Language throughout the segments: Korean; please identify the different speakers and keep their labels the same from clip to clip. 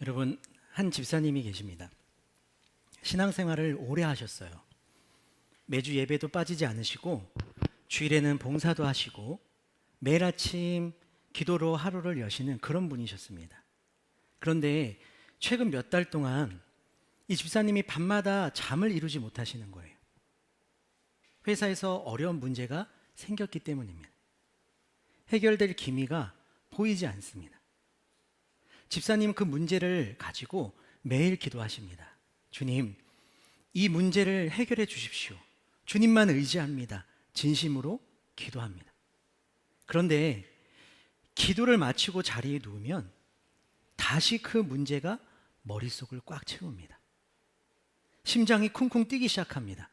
Speaker 1: 여러분, 한 집사님이 계십니다. 신앙생활을 오래 하셨어요. 매주 예배도 빠지지 않으시고 주일에는 봉사도 하시고 매일 아침 기도로 하루를 여시는 그런 분이셨습니다. 그런데 최근 몇 달 동안 이 집사님이 밤마다 잠을 이루지 못하시는 거예요. 회사에서 어려운 문제가 생겼기 때문입니다. 해결될 기미가 보이지 않습니다. 집사님 그 문제를 가지고 매일 기도하십니다. 주님, 이 문제를 해결해 주십시오. 주님만 의지합니다. 진심으로 기도합니다. 그런데 기도를 마치고 자리에 누우면 다시 그 문제가 머릿속을 꽉 채웁니다. 심장이 쿵쿵 뛰기 시작합니다.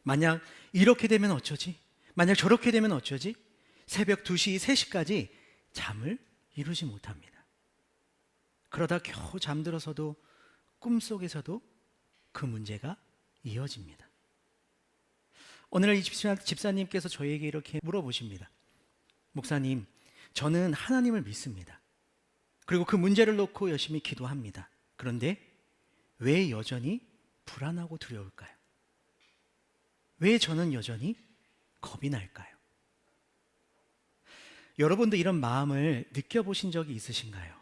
Speaker 1: 만약 이렇게 되면 어쩌지? 만약 저렇게 되면 어쩌지? 새벽 2시, 3시까지 잠을 이루지 못합니다. 그러다 겨우 잠들어서도 꿈속에서도 그 문제가 이어집니다. 오늘 이 집사님께서 저에게 이렇게 물어보십니다. 목사님, 저는 하나님을 믿습니다. 그리고 그 문제를 놓고 열심히 기도합니다. 그런데 왜 여전히 불안하고 두려울까요? 왜 저는 여전히 겁이 날까요? 여러분도 이런 마음을 느껴보신 적이 있으신가요?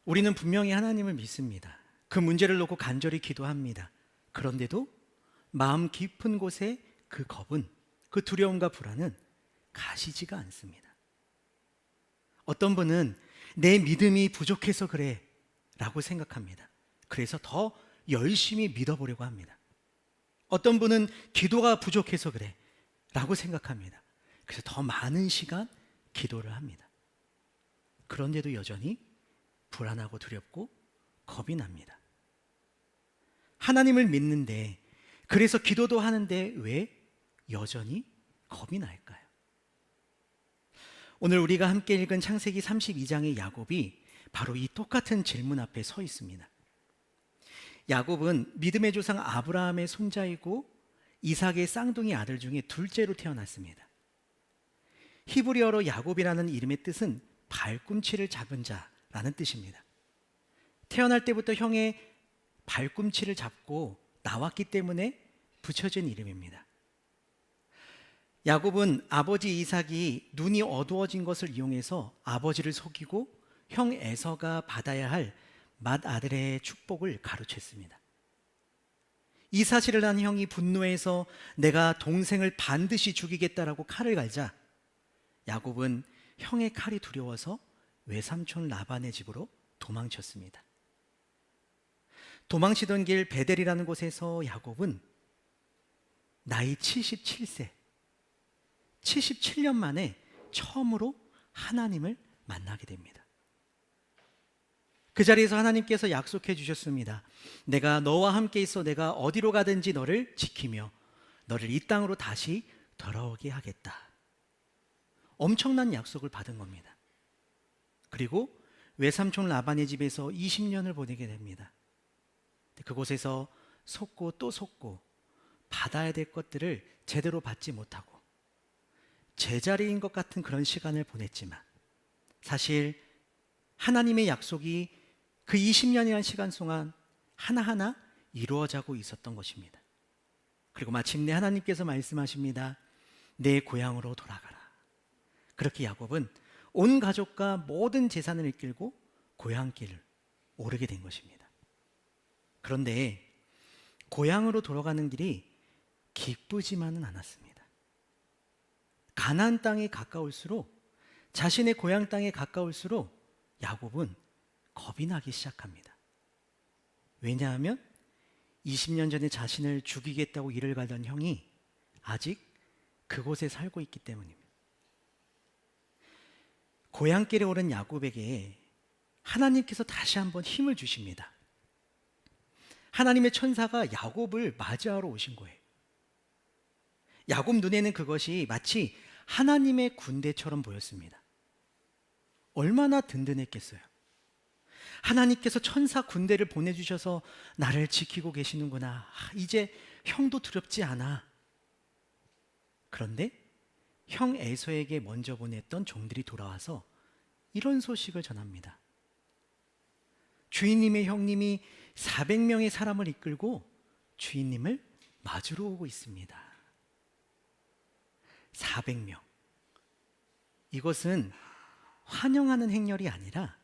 Speaker 1: 우리는 분명히 하나님을 믿습니다. 그 문제를 놓고 간절히 기도합니다. 그런데도 마음 깊은 곳에 그 겁은, 그 두려움과 불안은 가시지가 않습니다. 어떤 분은 내 믿음이 부족해서 그래 라고 생각합니다. 그래서 더 열심히 믿어보려고 합니다. 어떤 분은 기도가 부족해서 그래 라고 생각합니다. 그래서 더 많은 시간 기도를 합니다. 그런데도 여전히 불안하고 두렵고 겁이 납니다. 하나님을 믿는데, 그래서 기도도 하는데 왜 여전히 겁이 날까요? 오늘 우리가 함께 읽은 창세기 32장의 야곱이 바로 이 똑같은 질문 앞에 서 있습니다. 야곱은 믿음의 조상 아브라함의 손자이고 이삭의 쌍둥이 아들 중에 둘째로 태어났습니다. 히브리어로 야곱이라는 이름의 뜻은 발꿈치를 잡은 자라는 뜻입니다. 태어날 때부터 형의 발꿈치를 잡고 나왔기 때문에 붙여진 이름입니다. 야곱은 아버지 이삭이 눈이 어두워진 것을 이용해서 아버지를 속이고 형 에서가 받아야 할 맏아들의 축복을 가로챘습니다. 이 사실을 한 형이 분노해서 내가 동생을 반드시 죽이겠다라고 칼을 갈자 야곱은 형의 칼이 두려워서 외삼촌 라반의 집으로 도망쳤습니다. 도망치던 길 베델이라는 곳에서 야곱은 나이 77세, 77년 만에 처음으로 하나님을 만나게 됩니다. 그 자리에서 하나님께서 약속해 주셨습니다. 내가 너와 함께 있어 내가 어디로 가든지 너를 지키며 너를 이 땅으로 다시 돌아오게 하겠다. 엄청난 약속을 받은 겁니다. 그리고 외삼촌 라반의 집에서 20년을 보내게 됩니다. 그곳에서 속고 또 속고 받아야 될 것들을 제대로 받지 못하고 제자리인 것 같은 그런 시간을 보냈지만 사실 하나님의 약속이 그 20년이라는 시간 동안 하나하나 이루어지고 있었던 것입니다. 그리고 마침내 하나님께서 말씀하십니다. 내 고향으로 돌아가라. 그렇게 야곱은 온 가족과 모든 재산을 이끌고 고향길을 오르게 된 것입니다. 그런데 고향으로 돌아가는 길이 기쁘지만은 않았습니다. 가나안 땅에 가까울수록, 자신의 고향 땅에 가까울수록 야곱은 겁이 나기 시작합니다. 왜냐하면 20년 전에 자신을 죽이겠다고 일을 가던 형이 아직 그곳에 살고 있기 때문입니다. 고향길에 오른 야곱에게 하나님께서 다시 한번 힘을 주십니다. 하나님의 천사가 야곱을 맞이하러 오신 거예요. 야곱 눈에는 그것이 마치 하나님의 군대처럼 보였습니다. 얼마나 든든했겠어요. 하나님께서 천사 군대를 보내주셔서 나를 지키고 계시는구나. 이제 형도 두렵지 않아. 그런데 형 에서에게 먼저 보냈던 종들이 돌아와서 이런 소식을 전합니다. 주인님의 형님이 400명의 사람을 이끌고 주인님을 맞으러 오고 있습니다. 400명. 이것은 환영하는 행렬이 아니라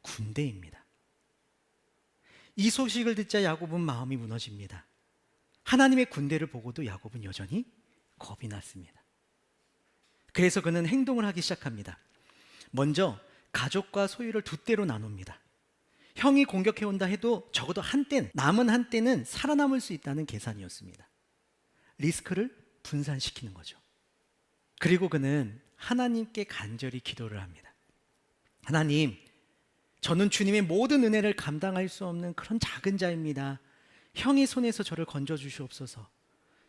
Speaker 1: 군대입니다. 이 소식을 듣자 야곱은 마음이 무너집니다. 하나님의 군대를 보고도 야곱은 여전히 겁이 났습니다. 그래서 그는 행동을 하기 시작합니다. 먼저 가족과 소유를 두 대로 나눕니다. 형이 공격해온다 해도 적어도 남은 한 대는 살아남을 수 있다는 계산이었습니다. 리스크를 분산시키는 거죠. 그리고 그는 하나님께 간절히 기도를 합니다. 하나님, 저는 주님의 모든 은혜를 감당할 수 없는 그런 작은 자입니다. 형의 손에서 저를 건져 주시옵소서.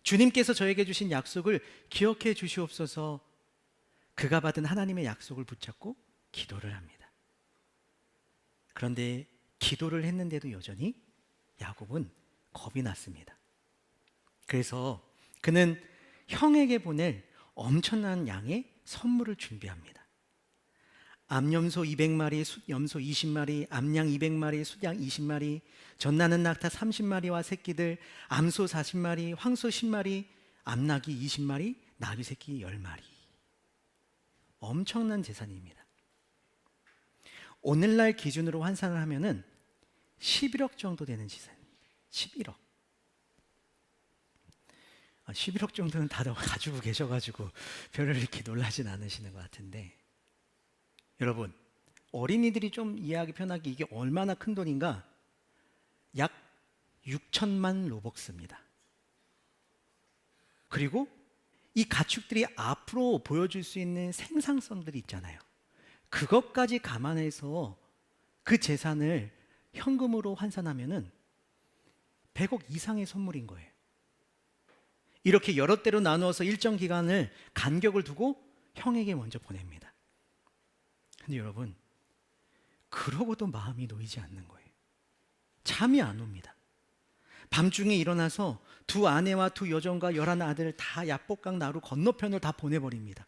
Speaker 1: 주님께서 저에게 주신 약속을 기억해 주시옵소서. 그가 받은 하나님의 약속을 붙잡고 기도를 합니다. 그런데 기도를 했는데도 여전히 야곱은 겁이 났습니다. 그래서 그는 형에게 보낼 엄청난 양의 선물을 준비합니다. 암염소 200마리, 숫염소 20마리, 암양 200마리, 숫양 20마리, 젖나는 낙타 30마리와 새끼들, 암소 40마리, 황소 10마리, 암나귀 20마리, 나귀 새끼 10마리. 엄청난 재산입니다. 오늘날 기준으로 환산을 하면은 11억 정도 되는 재산입니다. 11억. 11억 정도는 다들 가지고 계셔가지고 별로 이렇게 놀라진 않으시는 것 같은데, 여러분, 어린이들이 좀 이해하기 편하게 이게 얼마나 큰 돈인가? 약 6천만 로벅스입니다. 그리고 이 가축들이 앞으로 보여줄 수 있는 생산성들이 있잖아요. 그것까지 감안해서 그 재산을 현금으로 환산하면은 100억 이상의 선물인 거예요. 이렇게 여러 대로 나누어서 일정 기간을 간격을 두고 형에게 먼저 보냅니다. 근데 여러분, 그러고도 마음이 놓이지 않는 거예요. 잠이 안 옵니다. 밤중에 일어나서 두 아내와 두 여종과 11 아들을 다 야복강 나루 건너편으로 다 보내버립니다.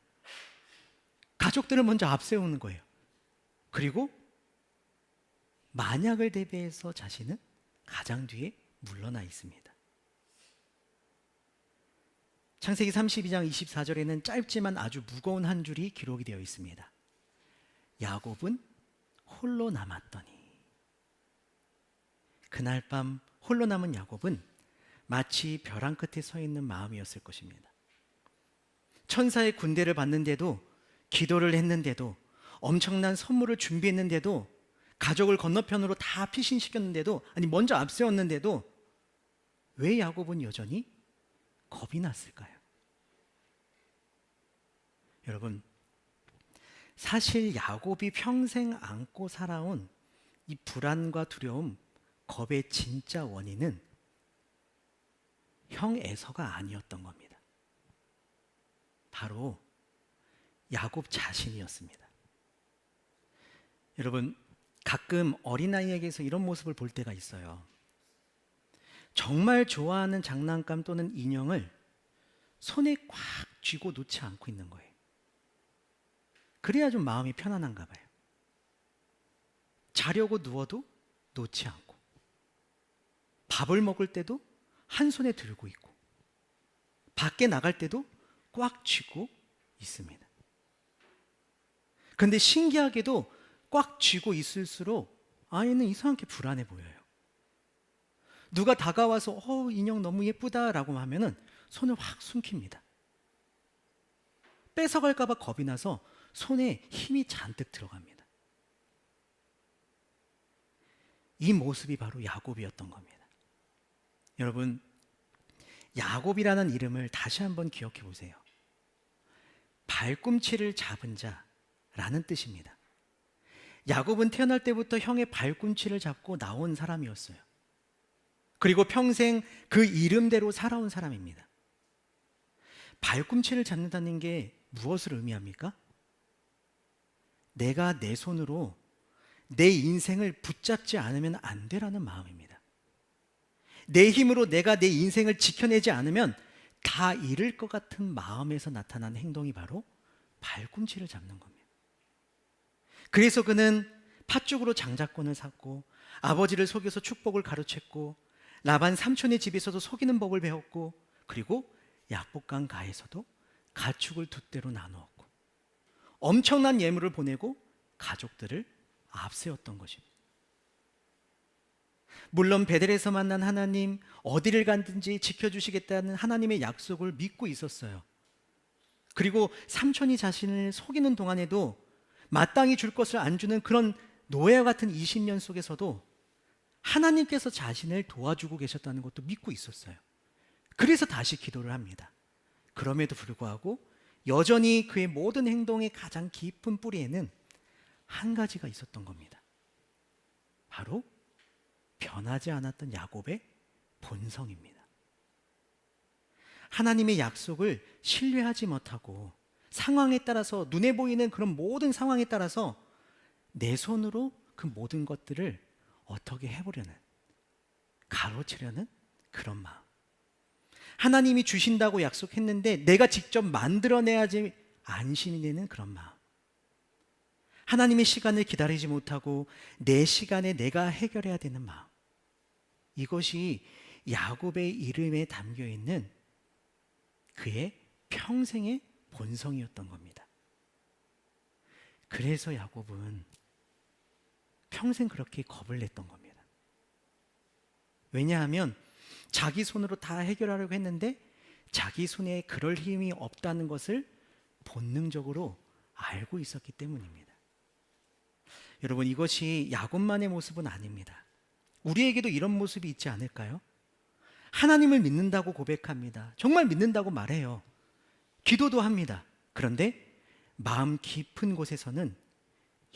Speaker 1: 가족들을 먼저 앞세우는 거예요. 그리고 만약을 대비해서 자신은 가장 뒤에 물러나 있습니다. 창세기 32장 24절에는 짧지만 아주 무거운 한 줄이 기록이 되어 있습니다. 야곱은 홀로 남았더니. 그날 밤 홀로 남은 야곱은 마치 벼랑 끝에 서 있는 마음이었을 것입니다. 천사의 군대를 받는데도, 기도를 했는데도, 엄청난 선물을 준비했는데도, 가족을 건너편으로 다 피신시켰는데도, 먼저 앞세웠는데도 왜 야곱은 여전히 겁이 났을까요? 여러분, 사실 야곱이 평생 안고 살아온 이 불안과 두려움, 겁의 진짜 원인은 형 에서가 아니었던 겁니다. 바로 야곱 자신이었습니다. 여러분, 가끔 어린아이에게서 이런 모습을 볼 때가 있어요. 정말 좋아하는 장난감 또는 인형을 손에 꽉 쥐고 놓지 않고 있는 거예요. 그래야 좀 마음이 편안한가 봐요. 자려고 누워도 놓지 않고, 밥을 먹을 때도 한 손에 들고 있고, 밖에 나갈 때도 꽉 쥐고 있습니다. 그런데 신기하게도 꽉 쥐고 있을수록 아이는 이상하게 불안해 보여요. 누가 다가와서 인형 너무 예쁘다라고 하면은 손을 확 숨깁니다. 뺏어갈까 봐 겁이 나서 손에 힘이 잔뜩 들어갑니다. 이 모습이 바로 야곱이었던 겁니다. 여러분, 야곱이라는 이름을 다시 한번 기억해 보세요. 발꿈치를 잡은 자라는 뜻입니다. 야곱은 태어날 때부터 형의 발꿈치를 잡고 나온 사람이었어요. 그리고 평생 그 이름대로 살아온 사람입니다. 발꿈치를 잡는다는 게 무엇을 의미합니까? 내가 내 손으로 내 인생을 붙잡지 않으면 안 되라는 마음입니다. 내 힘으로 내가 내 인생을 지켜내지 않으면 다 잃을 것 같은 마음에서 나타난 행동이 바로 발꿈치를 잡는 겁니다. 그래서 그는 팥죽으로 장자권을 샀고 아버지를 속여서 축복을 가로챘고, 라반 삼촌의 집에서도 속이는 법을 배웠고, 그리고 약복강 가에서도 가축을 두 떼로 나누었고, 엄청난 예물을 보내고 가족들을 앞세웠던 것입니다. 물론 베델에서 만난 하나님, 어디를 갔든지 지켜주시겠다는 하나님의 약속을 믿고 있었어요. 그리고 삼촌이 자신을 속이는 동안에도 마땅히 줄 것을 안 주는 그런 노예와 같은 20년 속에서도 하나님께서 자신을 도와주고 계셨다는 것도 믿고 있었어요. 그래서 다시 기도를 합니다. 그럼에도 불구하고 여전히 그의 모든 행동의 가장 깊은 뿌리에는 한 가지가 있었던 겁니다. 바로 변하지 않았던 야곱의 본성입니다. 하나님의 약속을 신뢰하지 못하고 상황에 따라서, 눈에 보이는 그런 모든 상황에 따라서 내 손으로 그 모든 것들을 어떻게 해보려는, 가로채려는 그런 마음. 하나님이 주신다고 약속했는데 내가 직접 만들어내야지 안심이 되는 그런 마음. 하나님의 시간을 기다리지 못하고 내 시간에 내가 해결해야 되는 마음. 이것이 야곱의 이름에 담겨 있는 그의 평생의 본성이었던 겁니다. 그래서 야곱은 평생 그렇게 겁을 냈던 겁니다. 왜냐하면 자기 손으로 다 해결하려고 했는데 자기 손에 그럴 힘이 없다는 것을 본능적으로 알고 있었기 때문입니다. 여러분, 이것이 야곱만의 모습은 아닙니다. 우리에게도 이런 모습이 있지 않을까요? 하나님을 믿는다고 고백합니다. 정말 믿는다고 말해요. 기도도 합니다. 그런데 마음 깊은 곳에서는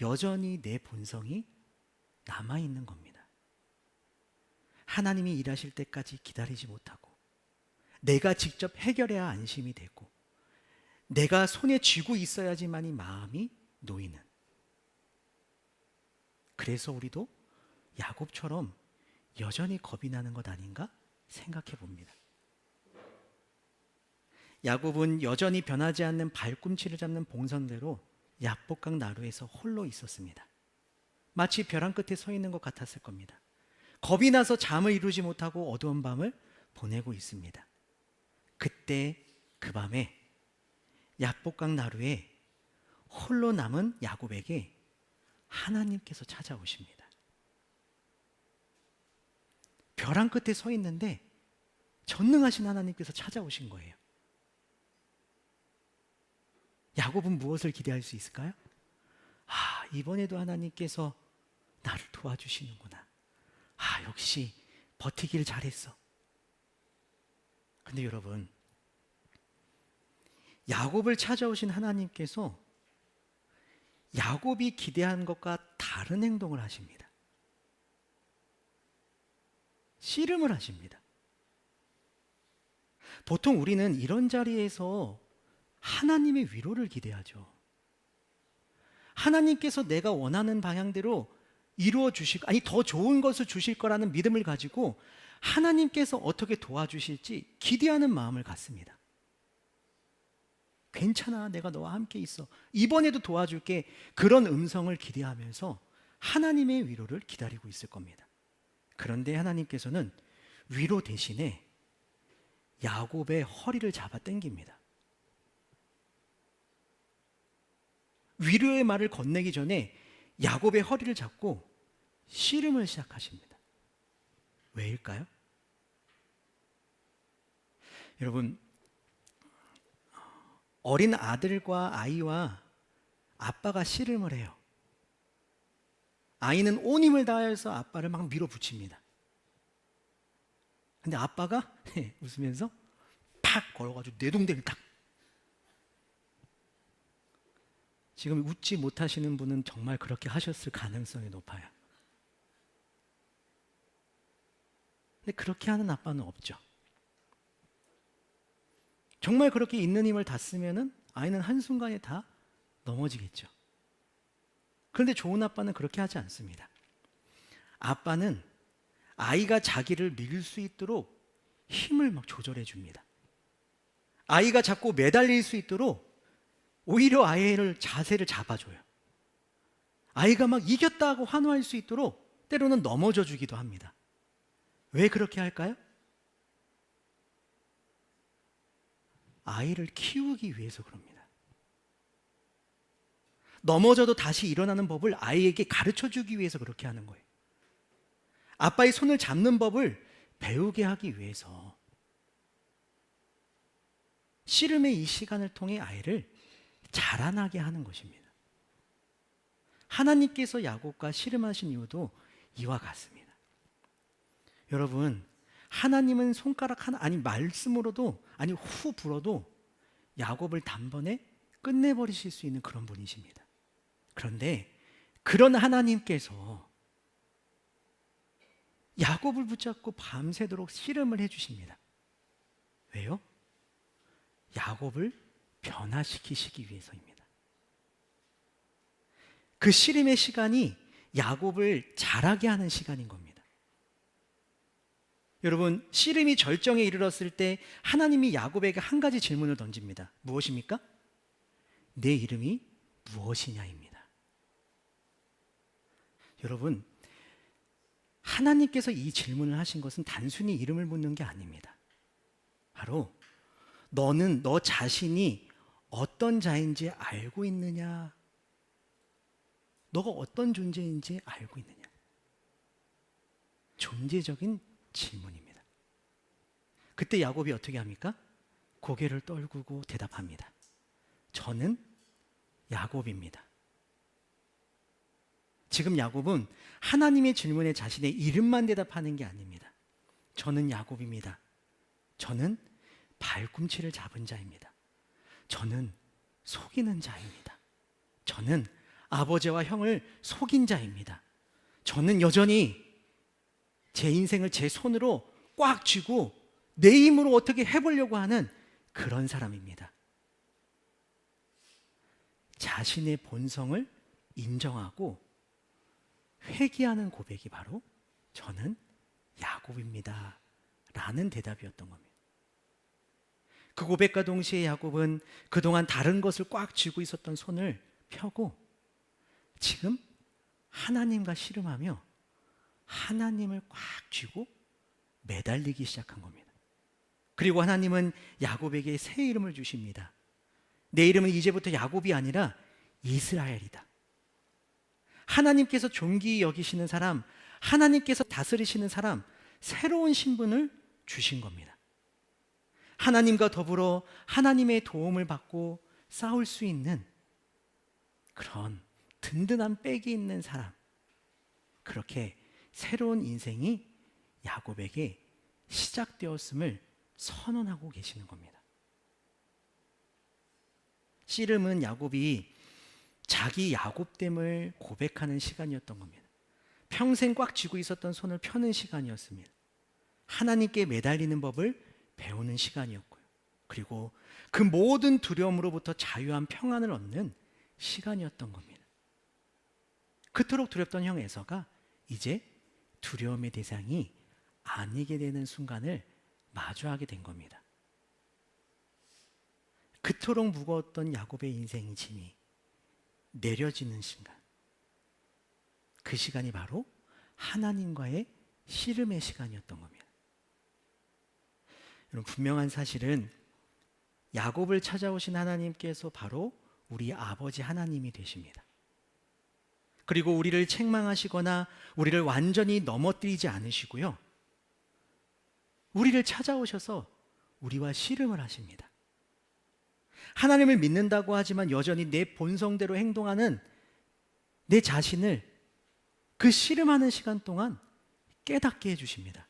Speaker 1: 여전히 내 본성이 남아있는 겁니다. 하나님이 일하실 때까지 기다리지 못하고, 내가 직접 해결해야 안심이 되고, 내가 손에 쥐고 있어야지만이 마음이 놓이는. 그래서 우리도 야곱처럼 여전히 겁이 나는 것 아닌가 생각해 봅니다. 야곱은 여전히 변하지 않는 발꿈치를 잡는 봉선대로 약복강 나루에서 홀로 있었습니다. 마치 벼랑 끝에 서 있는 것 같았을 겁니다. 겁이 나서 잠을 이루지 못하고 어두운 밤을 보내고 있습니다. 그때 그 밤에 약복강 나루에 홀로 남은 야곱에게 하나님께서 찾아오십니다. 벼랑 끝에 서 있는데 전능하신 하나님께서 찾아오신 거예요. 야곱은 무엇을 기대할 수 있을까요? 아, 이번에도 하나님께서 나를 도와주시는구나. 아, 역시 버티기를 잘했어. 근데 여러분, 야곱을 찾아오신 하나님께서 야곱이 기대한 것과 다른 행동을 하십니다. 씨름을 하십니다. 보통 우리는 이런 자리에서 하나님의 위로를 기대하죠. 하나님께서 내가 원하는 방향대로 이루어 주실, 아니 더 좋은 것을 주실 거라는 믿음을 가지고 하나님께서 어떻게 도와주실지 기대하는 마음을 갖습니다. 괜찮아, 내가 너와 함께 있어, 이번에도 도와줄게, 그런 음성을 기대하면서 하나님의 위로를 기다리고 있을 겁니다. 그런데 하나님께서는 위로 대신에 야곱의 허리를 잡아 당깁니다. 위로의 말을 건네기 전에 야곱의 허리를 잡고 씨름을 시작하십니다. 왜일까요? 여러분, 어린 아들과 아이와 아빠가 씨름을 해요. 아이는 온 힘을 다해서 아빠를 막 밀어붙입니다. 근데 아빠가 웃으면서 팍 걸어가지고 뇌동댕을 탁. 지금 웃지 못하시는 분은 정말 그렇게 하셨을 가능성이 높아요. 근데 그렇게 하는 아빠는 없죠. 정말 그렇게 있는 힘을 다 쓰면은 아이는 한순간에 다 넘어지겠죠. 그런데 좋은 아빠는 그렇게 하지 않습니다. 아빠는 아이가 자기를 밀 수 있도록 힘을 막 조절해 줍니다. 아이가 자꾸 매달릴 수 있도록 오히려 아이를 자세를 잡아줘요. 아이가 막 이겼다고 환호할 수 있도록 때로는 넘어져 주기도 합니다. 왜 그렇게 할까요? 아이를 키우기 위해서 그럽니다. 넘어져도 다시 일어나는 법을 아이에게 가르쳐 주기 위해서 그렇게 하는 거예요. 아빠의 손을 잡는 법을 배우게 하기 위해서 씨름의 이 시간을 통해 아이를 자라나게 하는 것입니다. 하나님께서 야곱과 씨름하신 이유도 이와 같습니다. 여러분, 하나님은 손가락 하나, 아니 말씀으로도, 아니 후 불어도 야곱을 단번에 끝내버리실 수 있는 그런 분이십니다. 그런데 그런 하나님께서 야곱을 붙잡고 밤새도록 씨름을 해주십니다. 왜요? 야곱을 변화시키시기 위해서입니다. 그 씨름의 시간이 야곱을 자라게 하는 시간인 겁니다. 여러분, 씨름이 절정에 이르렀을 때 하나님이 야곱에게 한 가지 질문을 던집니다. 무엇입니까? 내 이름이 무엇이냐입니다. 여러분, 하나님께서 이 질문을 하신 것은 단순히 이름을 묻는 게 아닙니다. 바로 너는 너 자신이 어떤 자인지 알고 있느냐? 너가 어떤 존재인지 알고 있느냐? 존재적인 질문입니다. 그때 야곱이 어떻게 합니까? 고개를 떨구고 대답합니다. 저는 야곱입니다. 지금 야곱은 하나님의 질문에 자신의 이름만 대답하는 게 아닙니다. 저는 야곱입니다. 저는 발꿈치를 잡은 자입니다. 저는 속이는 자입니다. 저는 아버지와 형을 속인 자입니다. 저는 여전히 제 인생을 제 손으로 꽉 쥐고 내 힘으로 어떻게 해보려고 하는 그런 사람입니다. 자신의 본성을 인정하고 회개하는 고백이 바로 저는 야곱입니다 라는 대답이었던 겁니다. 그 고백과 동시에 야곱은 그동안 다른 것을 꽉 쥐고 있었던 손을 펴고 지금 하나님과 씨름하며 하나님을 꽉 쥐고 매달리기 시작한 겁니다. 그리고 하나님은 야곱에게 새 이름을 주십니다. 내 이름은 이제부터 야곱이 아니라 이스라엘이다. 하나님께서 존귀히 여기시는 사람, 하나님께서 다스리시는 사람, 새로운 신분을 주신 겁니다. 하나님과 더불어 하나님의 도움을 받고 싸울 수 있는 그런 든든한 백이 있는 사람, 그렇게 새로운 인생이 야곱에게 시작되었음을 선언하고 계시는 겁니다. 씨름은 야곱이 자기 야곱됨을 고백하는 시간이었던 겁니다. 평생 꽉 쥐고 있었던 손을 펴는 시간이었습니다. 하나님께 매달리는 법을 배우는 시간이었고요. 그리고 그 모든 두려움으로부터 자유한 평안을 얻는 시간이었던 겁니다. 그토록 두렵던 형 에서가 이제 두려움의 대상이 아니게 되는 순간을 마주하게 된 겁니다. 그토록 무거웠던 야곱의 인생의 짐이 내려지는 순간, 그 시간이 바로 하나님과의 씨름의 시간이었던 겁니다. 여러분, 분명한 사실은 야곱을 찾아오신 하나님께서 바로 우리 아버지 하나님이 되십니다. 그리고 우리를 책망하시거나 우리를 완전히 넘어뜨리지 않으시고요, 우리를 찾아오셔서 우리와 씨름을 하십니다. 하나님을 믿는다고 하지만 여전히 내 본성대로 행동하는 내 자신을 그 씨름하는 시간 동안 깨닫게 해주십니다.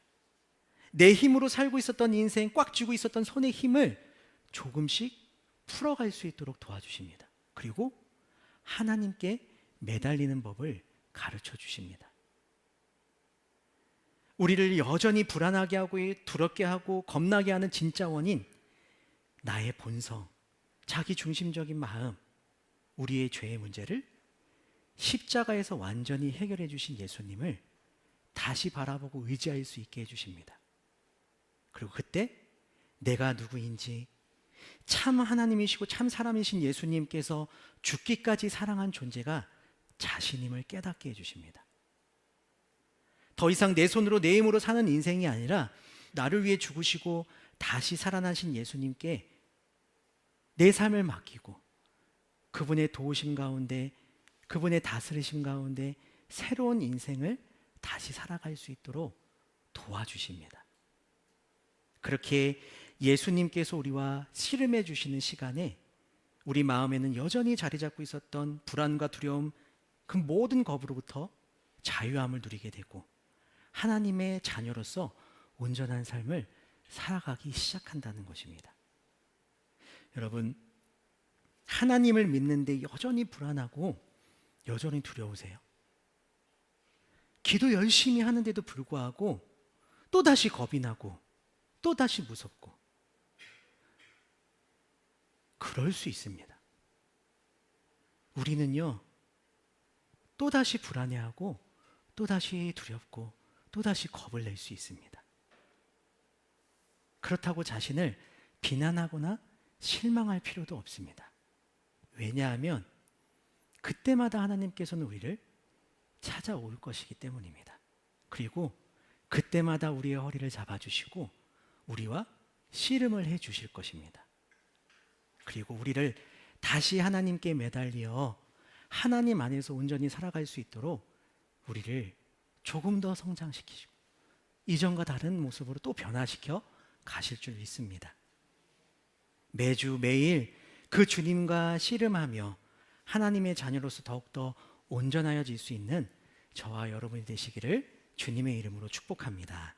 Speaker 1: 내 힘으로 살고 있었던 인생, 꽉 쥐고 있었던 손의 힘을 조금씩 풀어갈 수 있도록 도와주십니다. 그리고 하나님께 매달리는 법을 가르쳐 주십니다. 우리를 여전히 불안하게 하고 두렵게 하고 겁나게 하는 진짜 원인, 나의 본성, 자기 중심적인 마음, 우리의 죄의 문제를 십자가에서 완전히 해결해 주신 예수님을 다시 바라보고 의지할 수 있게 해주십니다. 그리고 그때 내가 누구인지, 참 하나님이시고 참 사람이신 예수님께서 죽기까지 사랑한 존재가 자신임을 깨닫게 해주십니다. 더 이상 내 손으로 내 힘으로 사는 인생이 아니라 나를 위해 죽으시고 다시 살아나신 예수님께 내 삶을 맡기고 그분의 도우심 가운데, 그분의 다스리심 가운데 새로운 인생을 다시 살아갈 수 있도록 도와주십니다. 그렇게 예수님께서 우리와 씨름해 주시는 시간에 우리 마음에는 여전히 자리 잡고 있었던 불안과 두려움, 그 모든 겁으로부터 자유함을 누리게 되고 하나님의 자녀로서 온전한 삶을 살아가기 시작한다는 것입니다. 여러분, 하나님을 믿는데 여전히 불안하고 여전히 두려우세요? 기도 열심히 하는데도 불구하고 또다시 겁이 나고 또다시 무섭고, 그럴 수 있습니다. 우리는요, 또다시 불안해하고 또다시 두렵고 또다시 겁을 낼 수 있습니다. 그렇다고 자신을 비난하거나 실망할 필요도 없습니다. 왜냐하면 그때마다 하나님께서는 우리를 찾아올 것이기 때문입니다. 그리고 그때마다 우리의 허리를 잡아주시고 우리와 씨름을 해 주실 것입니다. 그리고 우리를 다시 하나님께 매달려 하나님 안에서 온전히 살아갈 수 있도록 우리를 조금 더 성장시키시고 이전과 다른 모습으로 또 변화시켜 가실 줄 믿습니다. 매주 매일 그 주님과 씨름하며 하나님의 자녀로서 더욱더 온전하여질 수 있는 저와 여러분이 되시기를 주님의 이름으로 축복합니다.